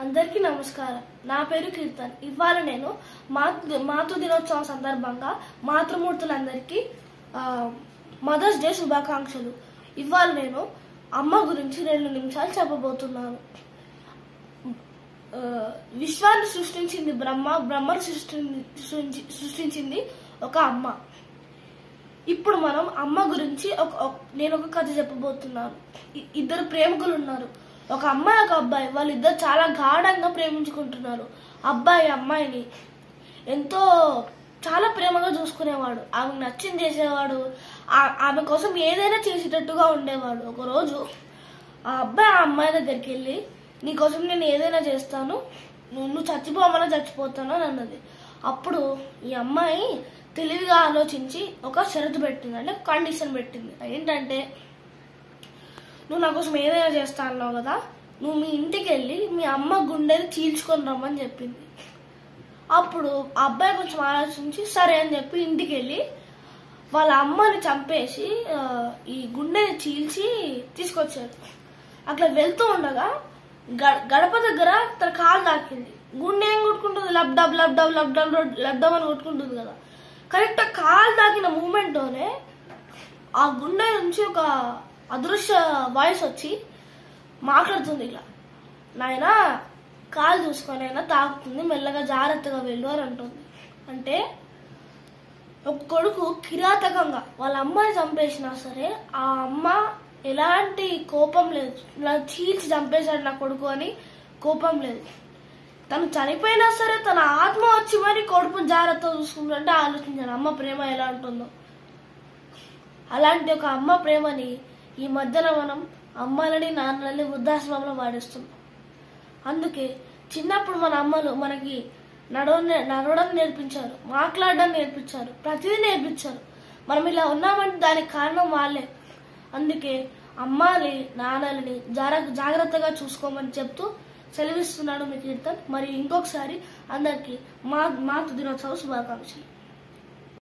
అందరికీ నమస్కారం. నా పేరు కీర్తన్. ఇవాళ నేను మాతృ దినోత్సవం సందర్భంగా మాతృమూర్తులందరికీ మదర్స్ డే శుభాకాంక్షలు. ఇవాళ నేను అమ్మ గురించి 2 నిమిషాలు చెప్పబోతున్నాను. విశ్వాన్ని సృష్టించింది బ్రహ్మ, బ్రహ్మను సృష్టించింది ఒక అమ్మ. ఇప్పుడు మనం అమ్మ గురించి నేను ఒక కథ చెప్పబోతున్నాను. 2 ప్రేమికులు ఉన్నారు, ఒక అమ్మాయి ఒక అబ్బాయి. వాళ్ళిద్దరు చాలా గాఢంగా ప్రేమించుకుంటున్నారు. అబ్బాయి అమ్మాయిని ఎంతో చాలా ప్రేమగా చూసుకునేవాడు, ఆమెకు నచ్చింది చేసేవాడు, ఆమె కోసం ఏదైనా చేసేటట్టుగా ఉండేవాడు. ఒకరోజు ఆ అబ్బాయి ఆ అమ్మాయి దగ్గరికి వెళ్ళి, నీకోసం నేను ఏదైనా చేస్తాను, నువ్వు చచ్చిపోమన్నా చచ్చిపోతాను అని అన్నది. అప్పుడు ఈ అమ్మాయి తెలివిగా ఆలోచించి ఒక షరతు పెట్టింది, అంటే కండిషన్ పెట్టింది. ఏంటంటే, నువ్వు నా కోసం ఏదైనా చేస్తా అన్నావు కదా, నువ్వు మీ ఇంటికి వెళ్ళి మీ అమ్మ గుండెని చీల్చుకొని రమ్మని చెప్పింది. అప్పుడు ఆ అబ్బాయి కొంచెం ఆలోచించి సరే అని చెప్పి ఇంటికి వెళ్ళి వాళ్ళ అమ్మని చంపేసి ఈ గుండెని చీల్చి తీసుకొచ్చారు. అట్లా వెళ్తూ ఉండగా గడప దగ్గర తన కాలు తాకింది. గుండె ఏం కొట్టుకుంటుంది, లబ్డబ్ లబ్డబ్ లబ్డబ్ లబ్డబ్ అని కొట్టుకుంటుంది కదా. కరెక్ట్ కాలు తాకిన మూమెంట్లోనే ఆ గుండె నుంచి ఒక అదృశ్య వాయిస్ వచ్చి మాట్లాడుతుంది, ఇలా నాయనా కాలు చూసుకొని అయినా తాకుతుంది, మెల్లగా జాగ్రత్తగా వెళ్ళు అని అంటుంది. అంటే ఒక కొడుకు కిరాతకంగా వాళ్ళ అమ్మని చంపేసినా సరే ఆ అమ్మ ఎలాంటి కోపం లేదు, ఇలా చీల్చి చంపేశాడు నా కొడుకు అని కోపం లేదు. తను చనిపోయినా సరే తన ఆత్మ వచ్చి మరి కొడుకుని జాగ్రత్తగా చూసుకుంటుంటే ఆలోచించాను అమ్మ ప్రేమ ఎలా ఉంటుందో. అలాంటి ఒక అమ్మ ప్రేమని ఈ మధ్యన మనం అమ్మలని నాన్నలని వృద్ధాశ్రమంలో వాడిస్తున్నాం. అందుకే చిన్నప్పుడు మన అమ్మలు మనకి నడవడం నేర్పించారు, మాట్లాడడం నేర్పించారు, ప్రతిదీ నేర్పించారు. మనం ఇలా ఉన్నామంటే దానికి కారణం వాళ్ళే. అందుకే అమ్మాని నాన్నలని జాగ్రత్తగా చూసుకోమని చెప్తూ సెలవిస్తున్నాడు మీ కీర్తన్. మరి ఇంకొకసారి అందరికీ మాతృ దినోత్సవ శుభాకాంక్షలు.